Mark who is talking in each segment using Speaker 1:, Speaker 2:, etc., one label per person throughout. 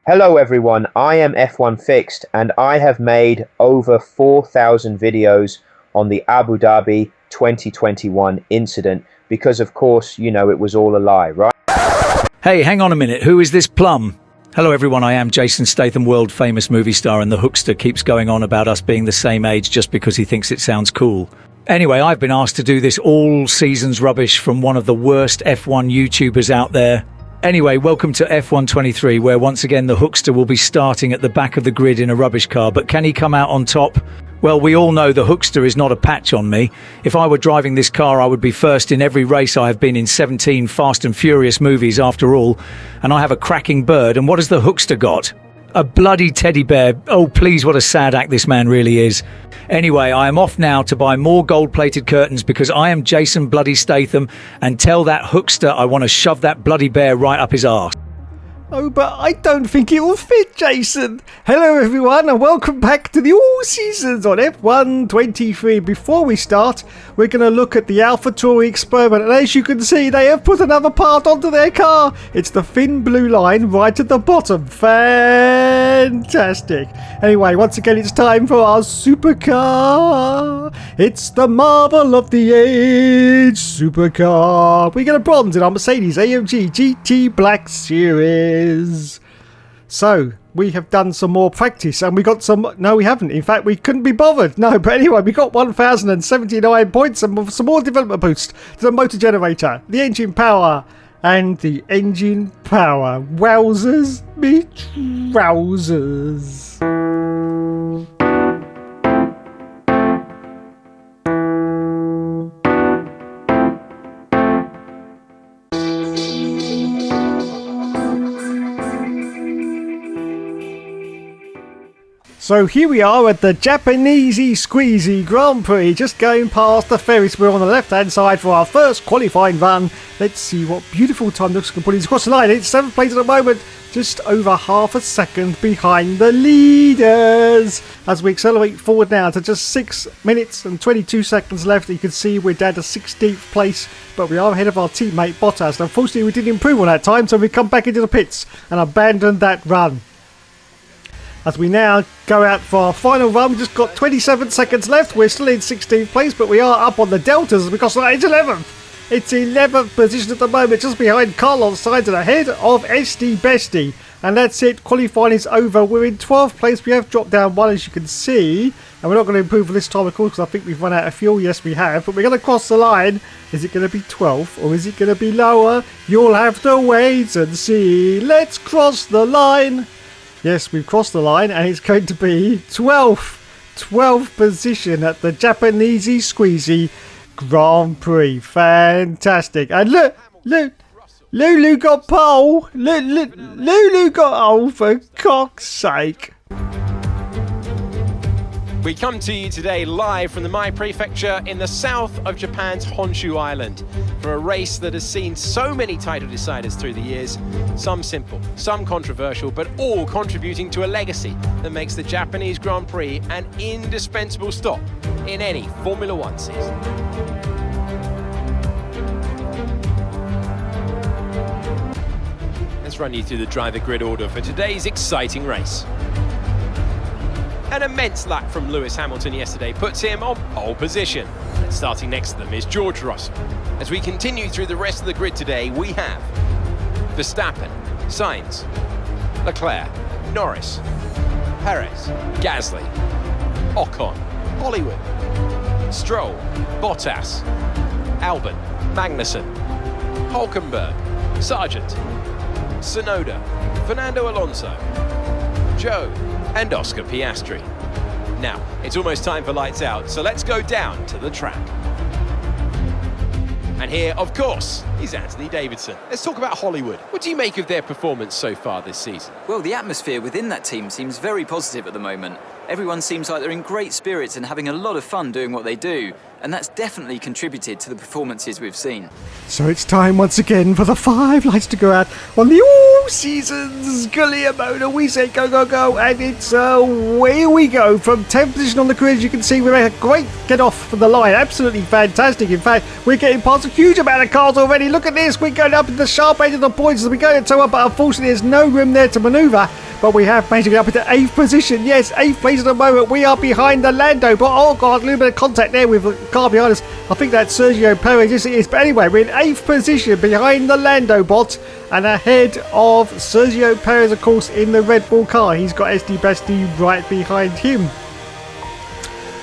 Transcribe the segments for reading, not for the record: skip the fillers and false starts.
Speaker 1: Hello everyone, I am F1 Fixed and I have made over 4,000 videos on the Abu Dhabi 2021 incident because of course, you know, it was all a lie, right?
Speaker 2: Hey, hang on a minute, who is this Plum? Hello everyone, I am Jason Statham, world famous movie star, and the hookster keeps going on about us being the same age just because he thinks it sounds cool. Anyway, I've been asked to do this all seasons rubbish from one of the worst F1 YouTubers out there. Anyway, welcome to F1 23, where once again the hookster will be starting at the back of the grid in a rubbish car, but can he come out on top? Well, we all know the hookster is not a patch on me. If I were driving this car, I would be first in every race. I have been in 17 Fast and Furious movies after all, and I have a cracking bird, and what has the hookster got? A bloody teddy bear. Oh, please, what a sad act this man really is. Anyway, I am off now to buy more gold-plated curtains because I am Jason Bloody Statham, and tell that hookster I want to shove that bloody bear right up his arse.
Speaker 3: Oh, but I don't think it will fit, Jason. Hello, everyone, and welcome back to the All Seasons on F1 23. Before we start, we're going to look at the AlphaTauri experiment, and as you can see, they have put another part onto their car. It's the thin blue line right at the bottom. Fantastic. Anyway, once again, it's time for our supercar. It's the marvel of the age supercar. We get a bronze in our Mercedes AMG GT Black Series. So we have done some more practice and we got some. No, we haven't. In fact, we couldn't be bothered. No, but anyway, we got 1,079 points and some more development boost to the motor generator, the engine power, and the engine power. Wowzers me trousers. So here we are at the Japanesey Squeezy Grand Prix, just going past the Ferris wheel on the left hand side for our first qualifying run. Let's see what beautiful time looks can put these across the line. It's 7th place at the moment, just over half a second behind the leaders. As we accelerate forward now to just 6 minutes and 22 seconds left, you can see we're down to 16th place, but we are ahead of our teammate Bottas. Unfortunately, we didn't improve on that time, so we come back into the pits and abandon that run. As we now go out for our final run, we've just got 27 seconds left. We're still in 16th place, but we are up on the deltas because it's 11th. It's 11th position at the moment, just behind Carlos Sainz and ahead of SD Bestie. And that's it. Qualifying is over. We're in 12th place. We have dropped down one, as you can see. And we're not going to improve for this time, of course, because I think we've run out of fuel. Yes, we have. But we're going to cross the line. Is it going to be 12th or is it going to be lower? You'll have to wait and see. Let's cross the line. Yes, we've crossed the line and it's going to be 12th position at the Japanesey Squeezy Grand Prix. Fantastic. And look, Lulu got pole. Lulu got pole, for cock's sake.
Speaker 4: We come to you today live from the Mie Prefecture in the south of Japan's Honshu Island for a race that has seen so many title deciders through the years, some simple, some controversial, but all contributing to a legacy that makes the Japanese Grand Prix an indispensable stop in any Formula One season. Let's run you through the driver grid order for today's exciting race. An immense lap from Lewis Hamilton yesterday puts him on pole position. And starting next to them is George Russell. As we continue through the rest of the grid today, we have Verstappen, Sainz, Leclerc, Norris, Perez, Gasly, Ocon, Hollywood, Stroll, Bottas, Albon, Magnussen, Hulkenberg, Sargent, Tsunoda, Fernando Alonso, Joe, and Oscar Piastri. Now, it's almost time for lights out, so let's go down to the track. And here, of course, is Anthony Davidson. Let's talk about Hollywood. What do you make of their performance so far this season?
Speaker 5: Well, the atmosphere within that team seems very positive at the moment. Everyone seems like they're in great spirits and having a lot of fun doing what they do. And that's definitely contributed to the performances we've seen.
Speaker 3: So it's time once again for the 5 lights to go out on the All Seasons Galea Motor. We say go, go, go, and it's away we go from 10th position on the grid. You can see we made a great get off from the line. Absolutely fantastic. In fact, we're getting past a huge amount of cars already. Look at this. We're going up in the sharp end of the points as we go to tow up, but unfortunately there's no room there to manoeuvre. but we have managed to get up into 8th position. Yes, 8th place at the moment. We are behind the Lando, but oh god, a little bit of contact there with the car behind us. I think that's Sergio Perez. Yes, it is. But anyway, we're in 8th position behind the Lando bot and ahead of Sergio Perez, of course, in the Red Bull car. He's got SD Bestie right behind him.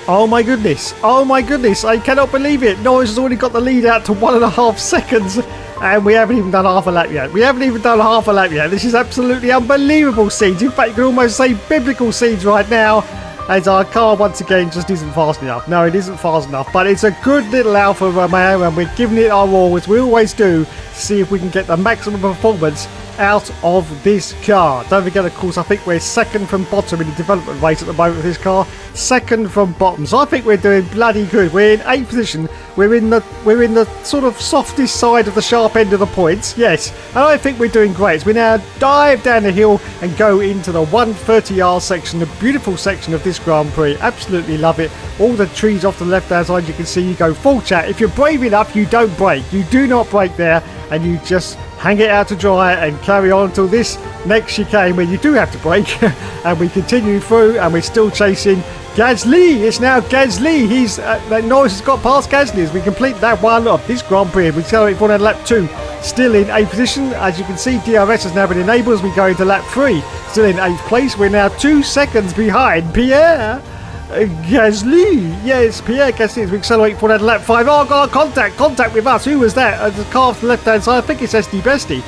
Speaker 3: Oh my goodness, I cannot believe it. Norris has already got the lead out to 1.5 seconds and we haven't even done half a lap yet. This is absolutely unbelievable scenes. In fact, you can almost say biblical scenes right now, as our car once again just isn't fast enough. No, it isn't fast enough, but it's a good little Alfa Romeo and we're giving it our all, as we always do, to see if we can get the maximum performance out of this car. Don't forget, of course, I think we're second from bottom in the development rate at the moment with this car. Second from bottom, so I think we're doing bloody good. We're in 8th position. We're in the sort of softest side of the sharp end of the points. Yes, and I think we're doing great. So we now dive down the hill and go into the 130R section, the beautiful section of this Grand Prix. Absolutely love it. All the trees off the left hand side, you can see. You go full chat. If you're brave enough, you don't brake. You do not brake there, and you just hang it out to dry and carry on until this next chicane where you do have to brake. And we continue through and we're still chasing Gasly. It's now Gasly. He's Norris has got past Gasly as we complete that one of this Grand Prix. We accelerate forward on lap 2, still in 8th position. As you can see, DRS has now been enabled as we go into lap 3, still in 8th place. We're now 2 seconds behind Pierre Gasly. Yes, Pierre Gasly as we accelerate forward on lap 5. Oh god, contact with us. Who was that? The car off the left hand side. I think it's SD Bestie.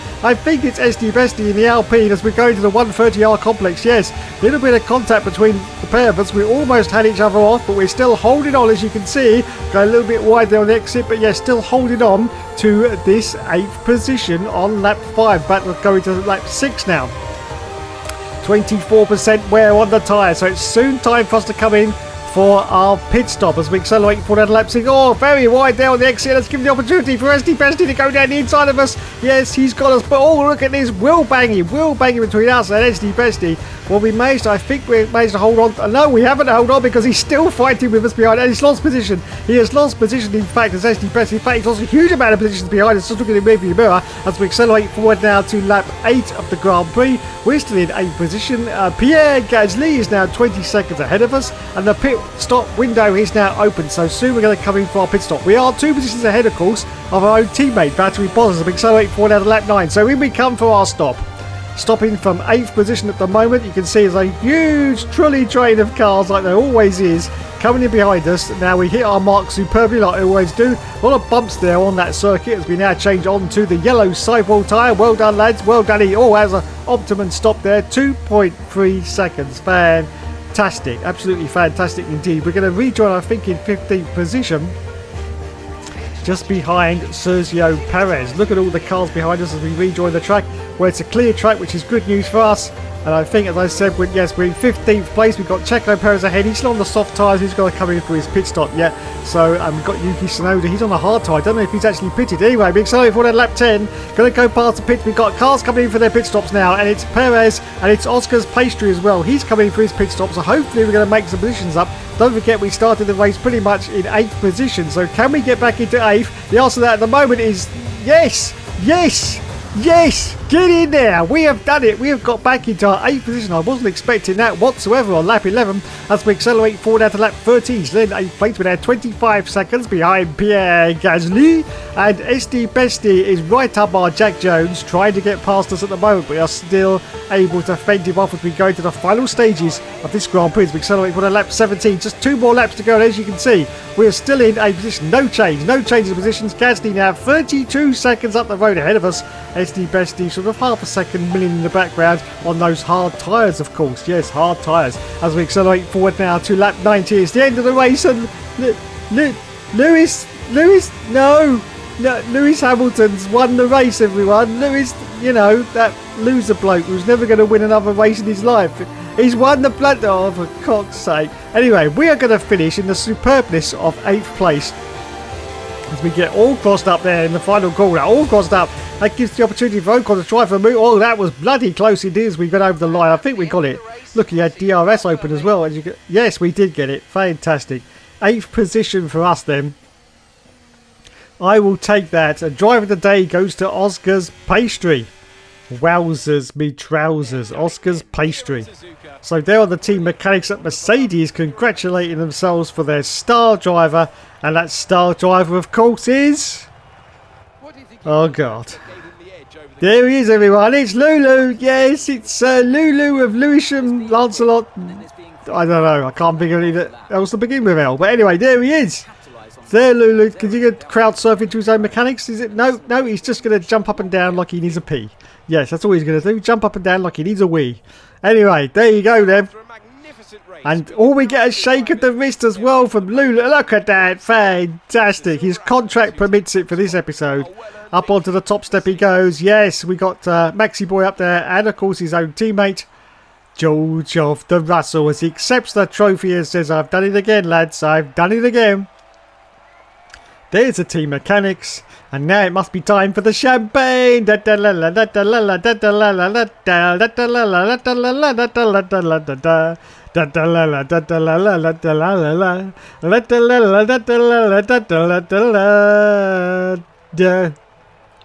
Speaker 3: In the Alpine as we go into the 130R complex. Yes, a little bit of contact between the pair of us. We almost had each other off, but we're still holding on, as you can see. Go a little bit wide there on the exit, but yes, still holding on to this 8th position on lap 5. Back going to lap 6 now. 24% wear on the tyre, so it's soon time for us to come in for our pit stop as we accelerate forward down lap 6. Oh, very wide there on the exit. Let's give the opportunity for SD Bestie to go down the inside of us. Yes, he's got us, but oh, look at this wheel banging between us and SD Bestie. Well, we managed to hold on. No, we haven't held on because he's still fighting with us behind and he's lost position. He has lost position, in fact, as SD Bestie. In fact, he's lost a huge amount of positions behind us. Just looking in the rearview mirror as we accelerate forward now to lap 8 of the Grand Prix. We're still in 8th position. Pierre Gasly is now 20 seconds ahead of us, and the pit stop window is now open. So soon we're going to come in for our pit stop. We are 2 positions ahead, of course, of our own teammate, Valtteri Bottas, as we accelerate forward out of lap 9. So in we come for our stop. Stopping from 8th position at the moment, you can see there's a huge trolley train of cars, like there always is, coming in behind us. Now we hit our mark superbly, like we always do. A lot of bumps there on that circuit as we now change on to the yellow sidewall tyre. Well done, lads. Well done. Oh, has an optimum stop there. 2.3 seconds. Fantastic. Absolutely fantastic indeed. We're going to rejoin, I think, in 15th position, just behind Sergio Perez. Look at all the cars behind us as we rejoin the track, where it's a clear track, which is good news for us. And I think, as I said, we're in 15th place. We've got Checo Perez ahead. He's still on the soft tyres. He's got to come in for his pit stop yet. So we've got Yuki Tsunoda. He's on the hard tyre. I don't know if he's actually pitted. Anyway, we're accelerating forward at lap 10. Going to go past the pit. We've got cars coming in for their pit stops now. And it's Perez and it's Oscar's Pastry as well. He's coming in for his pit stop. So hopefully we're going to make some positions up. Don't forget, we started the race pretty much in 8th position. So can we get back into 8th? The answer to that at the moment is yes. Yes. Yes, get in there. We have done it. We have got back into our 8th position. I wasn't expecting that whatsoever on lap 11 as we accelerate forward out to lap 13. So then 8th place, we're now 25 seconds behind Pierre Gasly, and SD Bestie is right up our Jack Jones, trying to get past us at the moment. We are still able to fend him off as we go into the final stages of this Grand Prix. We accelerate forward at lap 17. Just 2 more laps to go, and as you can see, we are still in 8th position. No change in positions. Gasly now 32 seconds up the road ahead of us. SD Bestie sort of half a second milling in the background on those hard tyres, of course. Yes, hard tyres. As we accelerate forward now to lap 90. It's the end of the race, and Lewis Hamilton's won the race, everyone. Lewis, that loser bloke who's never going to win another race in his life. He's won the blood. Oh, for cock's sake. Anyway, we are going to finish in the superbness of 8th place as we get all crossed up there in the final corner. All crossed up. That gives the opportunity for Ocon to try for a move. Oh, that was bloody close indeed as we got over the line. I think we got it. Look, he had DRS open as well. Yes, we did get it. Fantastic. 8th position for us then. I will take that. A driver of the day goes to Oscar's Pastry. Wowzers me trousers. Oscar's pastry. So there are the team mechanics at Mercedes congratulating themselves for their star driver. And that star driver, of course, is... Oh, God. There he is, everyone. It's Lulu. Yes, it's Lulu of Lewisham, Lancelot. I don't know. I can't think of anything else to begin with L. But anyway, there he is. There, Lulu. Can you get crowd surf into his own mechanics? Is it? No, he's just going to jump up and down like he needs a pee. Yes, that's all he's going to do. Jump up and down like he needs a wee. Anyway, there you go then. And we get a shake of the wrist as well from Lulu. Look at that. Fantastic. His contract permits it for this episode. Up onto the top step he goes. Yes, we got Maxi Boy up there. And, of course, his own teammate, George of the Russell, as he accepts the trophy and says, I've done it again, lads. I've done it again. There's the team mechanics, and now it must be time for the champagne.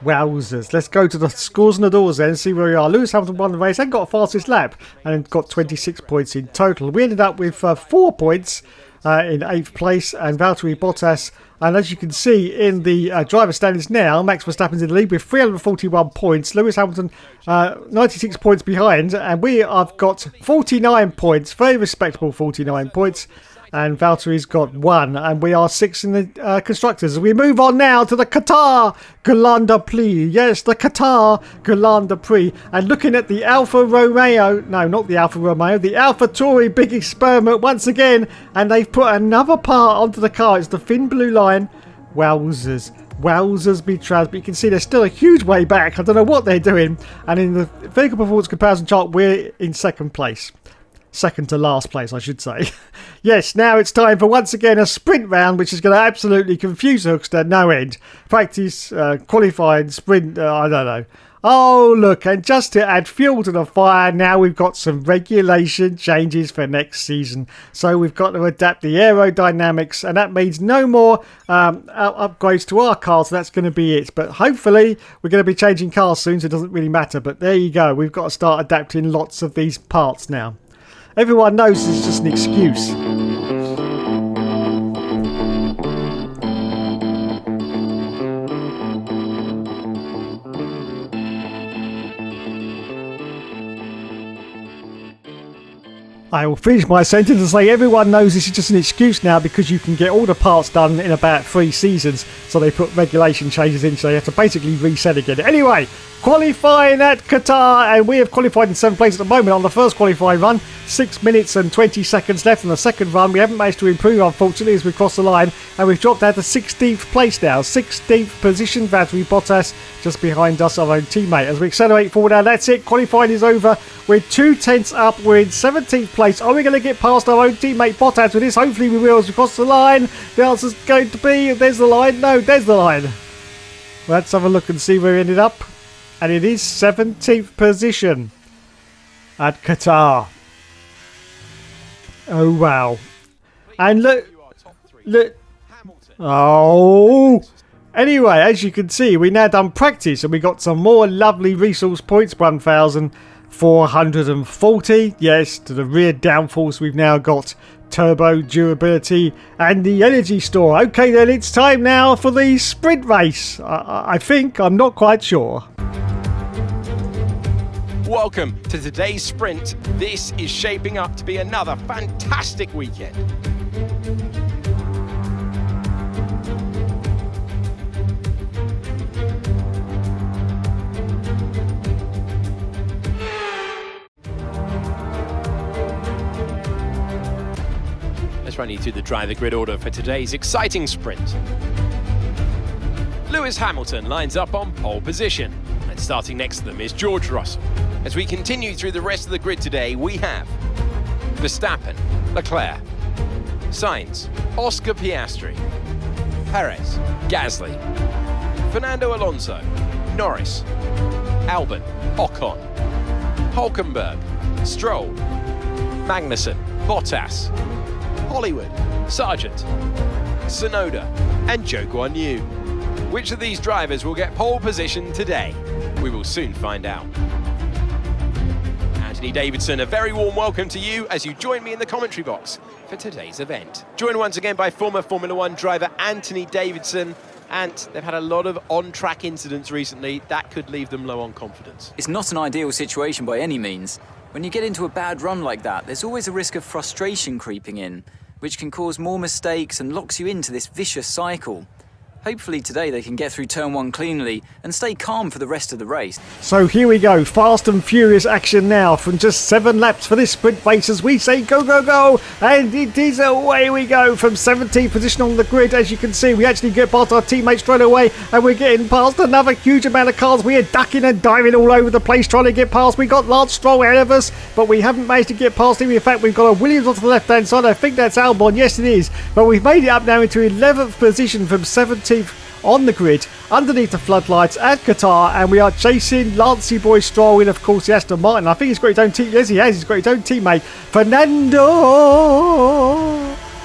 Speaker 3: Wowzers. Let's go to the scores and the doors then and see where we are. Lewis Hamilton won the race and got fastest lap and got 26 points in total. We ended up with 4 points in 8th place, and Valtteri Bottas. And as you can see in the driver standings now, Max Verstappen's in the lead with 341 points. Lewis Hamilton 96 points behind. And we have got 49 points. Very respectable 49 points. And Valtteri's got 1. And we are 6 in the constructors. We move on now to the Qatar Grand Prix. Yes, the Qatar Grand Prix. And looking at the Alfa Romeo. No, not the Alfa Romeo. The Alfa Tauri big experiment once again. And they've put another part onto the car. It's the thin blue line. Wowzers. Wowzers be trans. But you can see they're still a huge way back. I don't know what they're doing. And in the vehicle performance comparison chart, we're in 2nd place. Second to last place, I should say. Yes, now it's time for once again a sprint round, which is going to absolutely confuse Hookster no end. Practice, qualifying, sprint, I don't know. Oh, look, and just to add fuel to the fire, now we've got some regulation changes for next season. So we've got to adapt the aerodynamics, and that means no more upgrades to our car, so that's going to be it. But hopefully, we're going to be changing cars soon, so it doesn't really matter. But there you go, we've got to start adapting lots of these parts now. Everyone knows it's just an excuse. I will finish my sentence and say everyone knows this is just an excuse now because you can get all the parts done in about 3 seasons. So they put regulation changes in, so you have to basically reset again. Anyway, qualifying at Qatar, and we have qualified in 7th place at the moment on the first qualifying run. 6 minutes and 20 seconds left on the second run. We haven't managed to improve, unfortunately, as we cross the line, and we've dropped down to 16th place now. 16th position, Valtteri Bottas just behind us, our own teammate. As we accelerate forward now, that's it. Qualifying is over. We're 2 tenths up. We're in 17th place. Are we going to get past our own teammate Bottas with this? Hopefully we will as we cross the line. The answer's going to be, there's the line. No, there's the line. Let's have a look and see where we ended up. And it is 17th position at Qatar. Oh, wow. And look. Oh. Anyway, as you can see, we now done practice and we got some more lovely resource points. 1,440. Yes, to the rear downforce we've now got turbo durability and the energy store. Okay then, it's time now for the sprint race. I think. I'm not quite sure.
Speaker 4: Welcome to today's sprint. This is shaping up to be another fantastic weekend. Let's run you through the driver grid order for today's exciting sprint. Lewis Hamilton lines up on pole position, and starting next to them is George Russell. As we continue through the rest of the grid today, we have Verstappen, Leclerc, Sainz, Oscar Piastri, Perez, Gasly, Fernando Alonso, Norris, Albon, Ocon, Hülkenberg, Stroll, Magnussen, Bottas, Hollywood, Sargent, Tsunoda, and Zhou Guanyu. Which of these drivers will get pole position today? We will soon find out. Anthony Davidson, a very warm welcome to you as you join me in the commentary box for today's event. Joined once again by former Formula One driver Anthony Davidson, and they've had a lot of on-track incidents recently that could leave them low on confidence.
Speaker 5: It's not an ideal situation by any means. When you get into a bad run like that, there's always a risk of frustration creeping in, which can cause more mistakes and locks you into this vicious cycle. Hopefully today they can get through turn 1 cleanly and stay calm for the rest of the race.
Speaker 3: So here we go, fast and furious action now from just 7 laps for this sprint race as we say go, go, go, and it is away we go from 17th position on the grid. As you can see, we actually get past our teammates straight away and we're getting past another huge amount of cars. We are ducking and diving all over the place trying to get past. We got Lance Stroll ahead of us, but we haven't managed to get past him. In fact, we've got a Williams onto the left hand side. I think that's Albon, yes it is, but we've made it up now into 11th position from 17th on the grid, underneath the floodlights at Qatar, and we are chasing Lancey Boy Stroll in, of course, the Aston Martin. I think he's got his own team. Yes, he has. He's got his own teammate, Fernando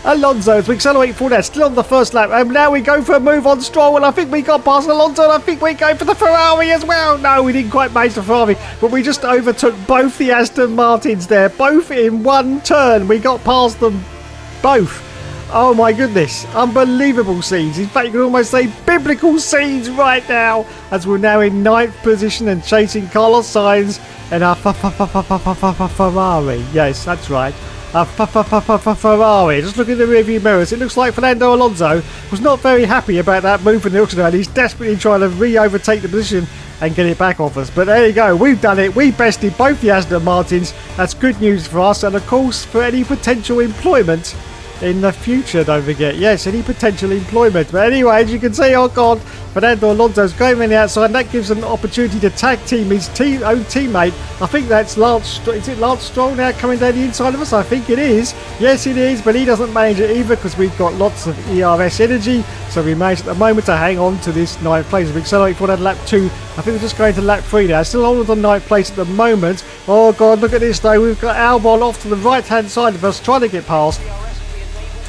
Speaker 3: Alonso, as we accelerate forward there, still on the first lap. And now we go for a move on Stroll, and I think we got past Alonso, and I think we're going for the Ferrari as well. No, we didn't quite manage the Ferrari, but we just overtook both the Aston Martins there, both in one turn. We got past them both. Oh my goodness, unbelievable scenes. In fact, you can almost say biblical scenes right now, as we're now in 9th position and chasing Carlos Sainz and our Ferrari. Yes, that's right. Ferrari. Just look at the rearview mirrors. It looks like Fernando Alonso was not very happy about that move from the auction, and he's desperately trying to re-overtake the position and get it back off us. But there you go, we've done it. We bested both the Aston Martins. That's good news for us, and of course for any potential employment in the future, don't forget. Yes, any potential employment. But anyway, as you can see, oh god, Fernando Alonso's going on the outside, and that gives an opportunity to tag team his own teammate. I think that's Lance. Is it Lance Stroll now coming down the inside of us? I think it is. Yes, it is, but he doesn't manage it either because we've got lots of ERS energy. So we managed at the moment to hang on to this 9th place. We accelerate for that lap 2. I think we're just going to lap 3 now. Still on the 9th place at the moment. Oh god, look at this though. We've got Albon off to the right hand side of us trying to get past,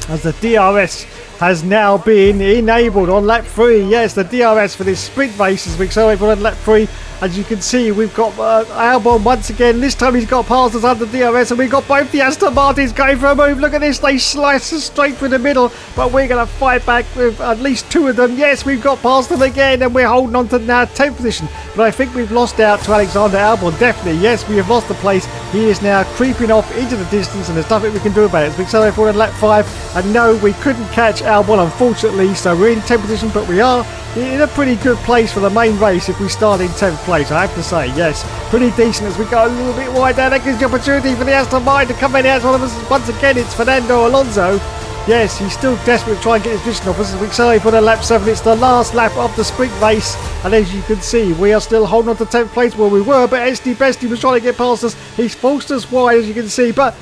Speaker 3: as the DRS has now been enabled on lap 3. Yes, the DRS for this sprint race as we accelerate for lap 3. As you can see, we've got Albon once again. This time he's got past us under DRS, and we've got both the Aston Martins going for a move. Look at this, they slice us straight through the middle, but we're going to fight back with at least 2 of them. Yes, we've got past them again, and we're holding on to now 10th position. But I think we've lost out to Alexander Albon, definitely. Yes, we have lost the place. He is now creeping off into the distance, and there's nothing we can do about it. As we accelerate forward lap 5, and no, we couldn't catch Albon, unfortunately, so we're in 10th position, but we are in a pretty good place for the main race if we start in 10th place, I have to say. Yes, pretty decent as we go a little bit wide down. That gives the opportunity for the Aston Martin to come in out of us. Once again, it's Fernando Alonso. Yes, he's still desperate to try and get his position off us as we accelerate for the lap 7. It's the last lap of the sprint race, and as you can see, we are still holding on to 10th place where we were, but SD Bestie was trying to get past us. He's forced us wide, as you can see, but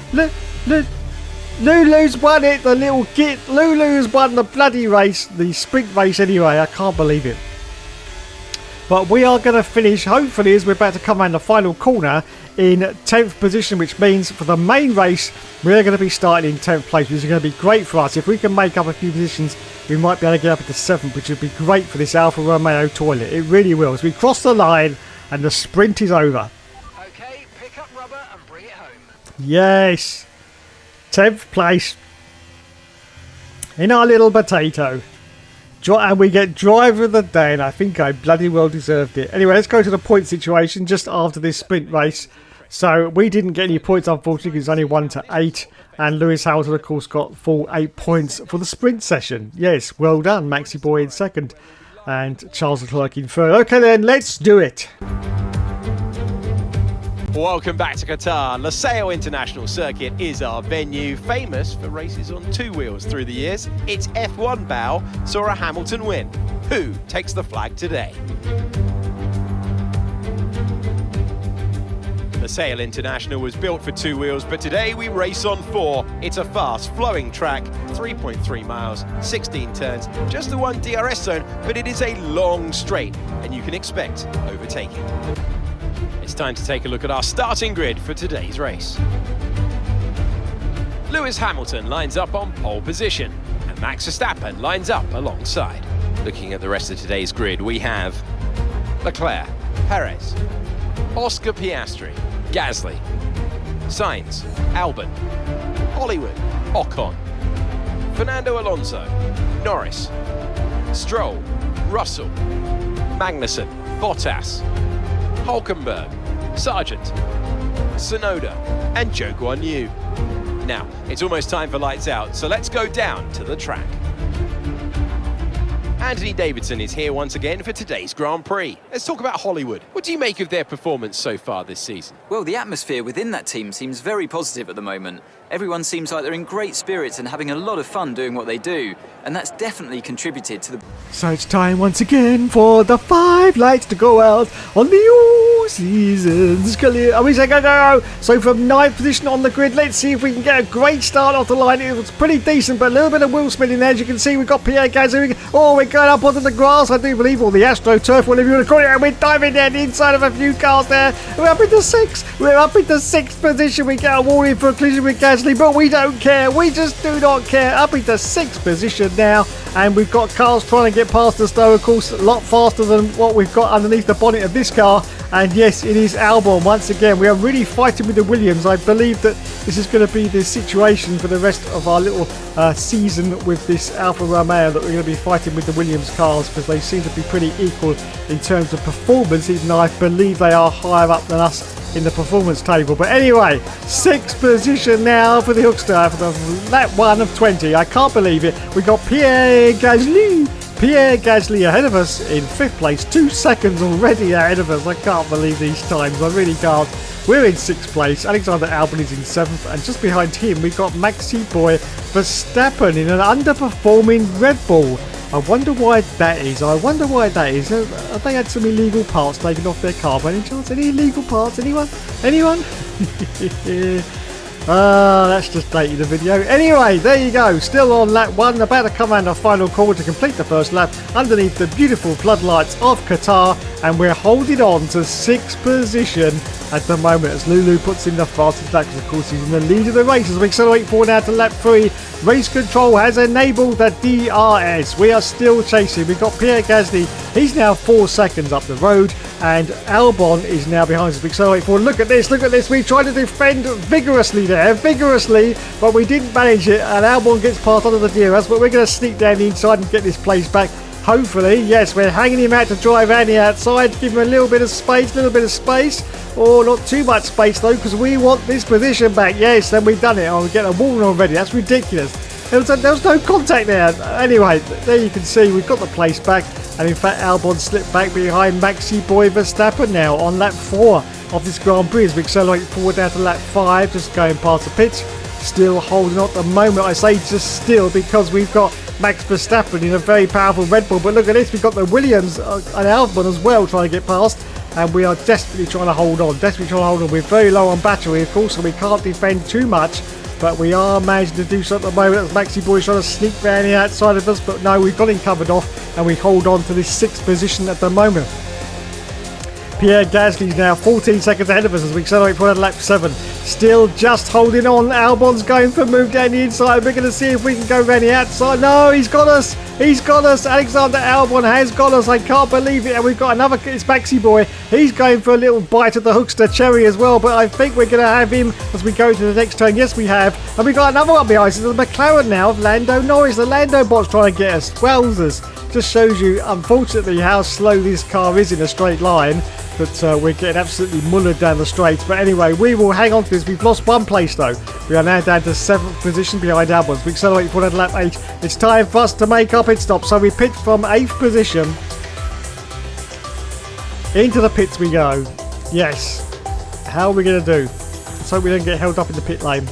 Speaker 3: Lulu's won it, the little git. Lulu's won the bloody race, the sprint race anyway. I can't believe it. But we are going to finish, hopefully, as we're about to come around the final corner, in 10th position, which means for the main race, we're going to be starting in 10th place, which is going to be great for us. If we can make up a few positions, we might be able to get up into 7th, which would be great for this Alfa Romeo toilet. It really will. As we cross the line and the sprint is over.
Speaker 6: Okay, pick up rubber and bring it home.
Speaker 3: Yes. 10th place in our little potato, and we get driver of the day, and I think I bloody well deserved it. Anyway, let's go to the point situation just after this sprint race. So we didn't get any points, unfortunately, because it's only 1 to 8, and Lewis Hamilton, of course, got full 8 points for the sprint session. Yes, well done, Maxi Boy in 2nd and Charles Leclerc in 3rd. Okay then, let's do it.
Speaker 4: Welcome back to Qatar. Losail International Circuit is our venue, famous for races on 2 wheels through the years. Its F1 bow saw a Hamilton win. Who takes the flag today? Losail International was built for 2 wheels, but today we race on 4. It's a fast, flowing track, 3.3 miles, 16 turns, just the 1 DRS zone, but it is a long straight, and you can expect overtaking. It's time to take a look at our starting grid for today's race. Lewis Hamilton lines up on pole position, and Max Verstappen lines up alongside. Looking at the rest of today's grid, we have Leclerc, Perez, Oscar Piastri, Gasly, Sainz, Albon, Hollywood, Ocon, Fernando Alonso, Norris, Stroll, Russell, Magnussen, Bottas, Hulkenberg, Sargent, Tsunoda and Zhou Guanyu. Now, it's almost time for lights out, so let's go down to the track. Anthony Davidson is here once again for today's Grand Prix. Let's talk about Hollywood. What do you make of their performance so far this season?
Speaker 5: Well, the atmosphere within that team seems very positive at the moment. Everyone seems like they're in great spirits and having a lot of fun doing what they do, and that's definitely contributed to the...
Speaker 3: So it's time once again for the 5 lights to go out on the all-seasons career. Are we saying go? So from 9th position on the grid, let's see if we can get a great start off the line. It was pretty decent, but a little bit of wheel spinning there. As you can see, we've got Pierre Gasly. Oh, we're going up onto the grass, I do believe, or the AstroTurf, whatever you want to call it. And we're diving down the inside of a few cars there. We're up into 6th. We're up into 6th position. We get a warning for a collision with Gasly, but we don't care. We just do not care. Up into 6th position now. And we've got cars trying to get past us, though, of course, a lot faster than what we've got underneath the bonnet of this car. And yes, it is Albon once again. We are really fighting with the Williams. I believe that this is going to be the situation for the rest of our little season with this Alfa Romeo, that we're going to be fighting with the Williams cars, because they seem to be pretty equal in terms of performance, even though I believe they are higher up than us in the performance table. But anyway, 6th position now for the Hookster for the lap 1 of 20. I can't believe it. We got Pierre Gasly ahead of us in 5th place, 2 seconds already ahead of us. I can't believe these times, I really can't. We're in 6th place, Alexander Albon is in 7th, and just behind him we've got Maxi Boy Verstappen in an underperforming Red Bull. I wonder why that is. Have they had some illegal parts taken off their car by any chance? Any illegal parts? Anyone? That's just dated the video. Anyway, there you go. Still on lap 1, about to come around our final corner to complete the first lap underneath the beautiful floodlights of Qatar, and we're holding on to 6th position at the moment as Lulu puts in the fastest lap, because of course he's in the lead of the race. As we accelerate forward now to lap 3, race control has enabled the DRS. We are still chasing. We've got Pierre Gasly. He's now 4 seconds up the road, and Albon is now behind us. We accelerate forward. Look at this. We tried to defend vigorously there, but we didn't manage it, and Albon gets past under the DRS, but we're going to sneak down the inside and get this place back. Hopefully, yes, we're hanging him out to drive around the outside, give him a little bit of space, or not too much space though, because we want this position back. Yes, then we've done it. Oh, we get a warning already. That's ridiculous. There was no contact there. Anyway, there you can see we've got the place back, and in fact Albon slipped back behind Maxi Boy Verstappen now on lap 4 of this Grand Prix as we accelerate forward down to lap 5, just going past the pits. Still holding on at the moment. I say just still because we've got Max Verstappen in a very powerful Red Bull, but look at this, we've got the Williams and Albon as well trying to get past, and we are desperately trying to hold on. We're very low on battery, of course, so we can't defend too much, but we are managing to do so at the moment. As Maxi Boy trying to sneak round the outside of us, but no, we've got him covered off, and we hold on to this 6th position at the moment. Pierre Gasly's now 14 seconds ahead of us as we accelerate forward to lap 7. Still just holding on. Albon's going for a move down the inside. We're going to see if we can go around the outside. No, he's got us. Alexander Albon has got us. I can't believe it. And we've got another. It's Maxi Boy. He's going for a little bite of the Hookster cherry as well. But I think we're going to have him as we go to the next turn. Yes, we have. And we've got another one behind us. It's the McLaren now of Lando Norris. The Lando bot's trying to get us. Wowzers. Just shows you, unfortunately, how slow this car is in a straight line. But we're getting absolutely mullered down the straight. But anyway, we will hang on to this. We've lost 1 place though. We are now down to 7th position behind Albon. We accelerate forward to lap 8. It's time for us to make our pit stop. So we pit from 8th position. Into the pits we go. Yes. How are we going to do? Let's hope we don't get held up in the pit lane.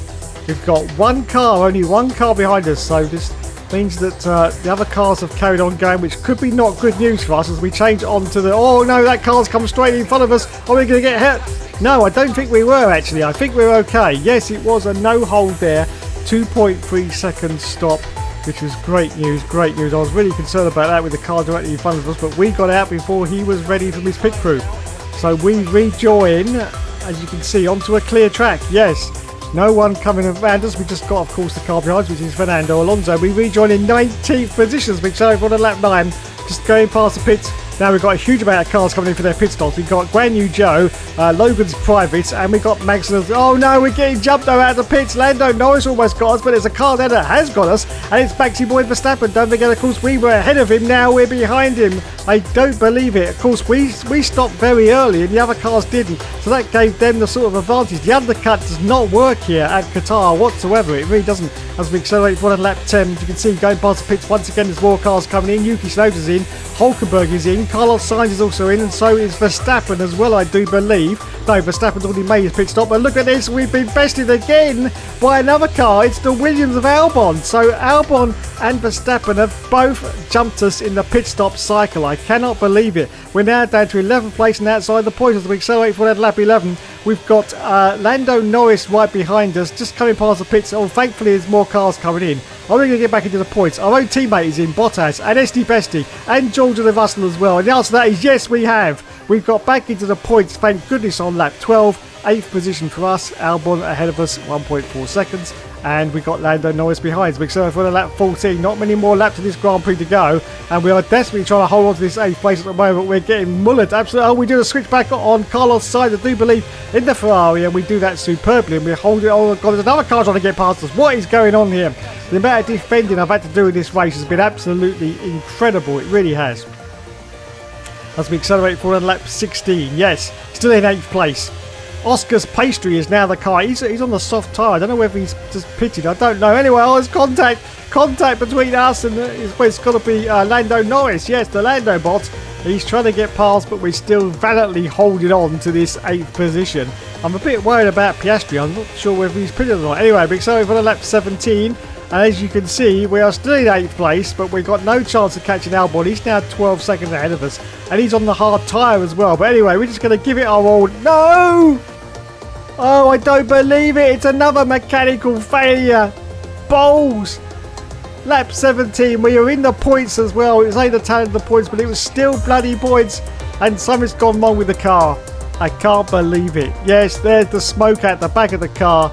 Speaker 3: We've got only one car behind us. So this means that the other cars have carried on going, which could be not good news for us as we change on to the... Oh no, that car's come straight in front of us. Are we going to get hit? No, I don't think we were actually. I think we're okay. Yes, it was a no hold there. 2.3 second stop, which was great news. I was really concerned about that with the car directly in front of us, but we got out before he was ready from his pit crew. So we rejoin, as you can see, onto a clear track. Yes. No one coming around us. We just got, of course, the car behind us, which is Fernando Alonso. We rejoin in 19th positions. We accelerate on lap 9, just going past the pits. Now we've got a huge amount of cars coming in for their pit stops. We've got Guan Yu Zhou, Logan's Privates, and we've got Magnus. Oh no, we're getting jumped though out of the pits. Lando Norris almost got us, but there's a car there that has got us, and it's Maxi Boy Verstappen. Don't forget, of course, we were ahead of him. Now we're behind him. I don't believe it. Of course, we stopped very early, and the other cars didn't, so that gave them the sort of advantage. The undercut does not work here at Qatar whatsoever. It really doesn't. As we accelerate forward at lap 10, you can see going past the pits once again. There's more cars coming in. Yuki Tsunoda's in. Hulkenberg is in. Carlos Sainz is also in, and so is Verstappen as well, I do believe. No, Verstappen's already made his pit stop, but look at this. We've been bested again by another car. It's the Williams of Albon. So Albon and Verstappen have both jumped us in the pit stop cycle. I cannot believe it. We're now down to 11th place and outside the points as we accelerate for that lap 11. We've got Lando Norris right behind us, just coming past the pits. Oh, thankfully there's more cars coming in. I'm going to get back into the points. Our own teammate is in, Bottas, and Esti Besti, and George de Russell as well. And the answer to that is yes, we have. We've got back into the points, thank goodness, on lap 12. 8th position for us. Albon ahead of us, 1.4 seconds. And we got Lando Norris behind. So we accelerate for lap 14. Not many more laps of this Grand Prix to go. And we are desperately trying to hold on to this 8th place at the moment. We're getting mullered. Absolutely. Oh, we do a switch back on Carlos Sainz, I do believe, in the Ferrari. And we do that superbly. And we're holding on. Oh, God, there's another car trying to get past us. What is going on here? The amount of defending I've had to do in this race has been absolutely incredible. It really has. As we accelerate forward on lap 16. Yes, still in 8th place. Oscar's Pastry is now the car. He's on the soft tyre. I don't know whether he's just pitted. I don't know. Anyway, there's contact between us and it's got to be Lando Norris. Yes, the Lando bot. He's trying to get past, but we're still valiantly holding on to this 8th position. I'm a bit worried about Piastri. I'm not sure whether he's pitted or not. Anyway, we're excited for the lap 17. And as you can see, we are still in 8th place, but we've got no chance of catching Albon. He's now 12 seconds ahead of us, and he's on the hard tyre as well. But anyway, we're just going to give it our all. No! Oh, I don't believe it. It's another mechanical failure. Balls. Lap 17. We are in the points as well. It was only the talent of the points, but it was still bloody points. And something's gone wrong with the car. I can't believe it. Yes, there's the smoke at the back of the car.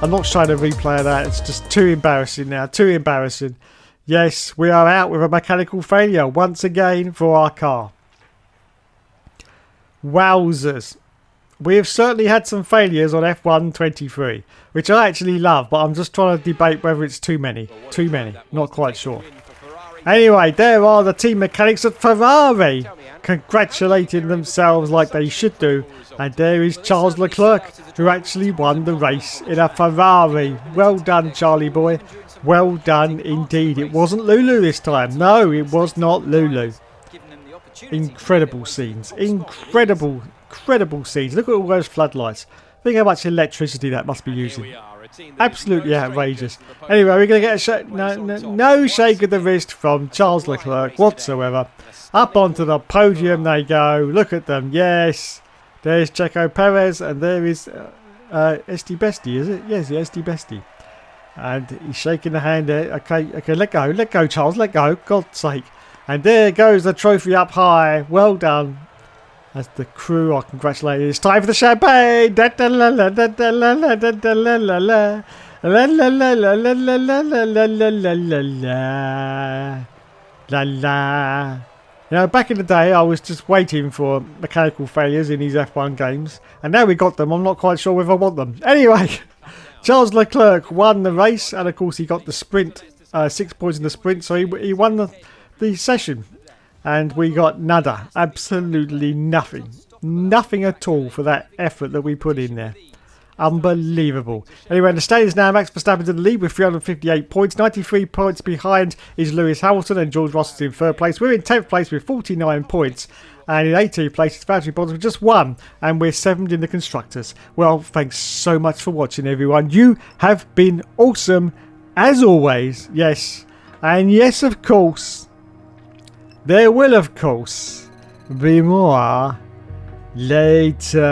Speaker 3: I'm not showing a replay of that. It's just too embarrassing now. Too embarrassing. Yes, we are out with a mechanical failure once again for our car. Wowzers. We have certainly had some failures on F1 23, which I actually love, but I'm just trying to debate whether it's too many. Too many. Not quite sure. Anyway, there are the team mechanics at Ferrari, congratulating themselves like they should do. And there is Charles Leclerc, who actually won the race in a Ferrari. Well done, Charlie boy. Well done indeed. It wasn't Lulu this time. No, it was not Lulu. Incredible scenes. Incredible scenes. Look at all those floodlights. Think how much electricity that must be using. Absolutely outrageous. Anyway, we're going to get a no shake of the wrist from Charles Leclerc whatsoever. Up onto the podium they go. Look at them. Yes. There's Checo Perez, and there is Esti Besti, is it? Yes, Esti Besti. And he's shaking the hand there. Okay, let go, Charles, let go, God's sake. And there goes the trophy up high. Well done. As the crew are congratulated. It's time for the champagne. You know, back in the day, I was just waiting for mechanical failures in these F1 games. And now we got them. I'm not quite sure whether I want them. Anyway, Charles Leclerc won the race. And, of course, he got the sprint. 6 points in the sprint. So he won the session. And we got nada. Absolutely nothing. Nothing at all for that effort that we put in there. Unbelievable. Anyway, the standings now. Max Verstappen in the lead with 358 points. 93 points behind is Lewis Hamilton, and George Russell in 3rd place. We're in 10th place with 49 points. And in 18th place is Valtteri Bottas with just 1. And we're 7th in the Constructors. Well, thanks so much for watching, everyone. You have been awesome, as always. Yes. And yes, of course, there will, of course, be more later.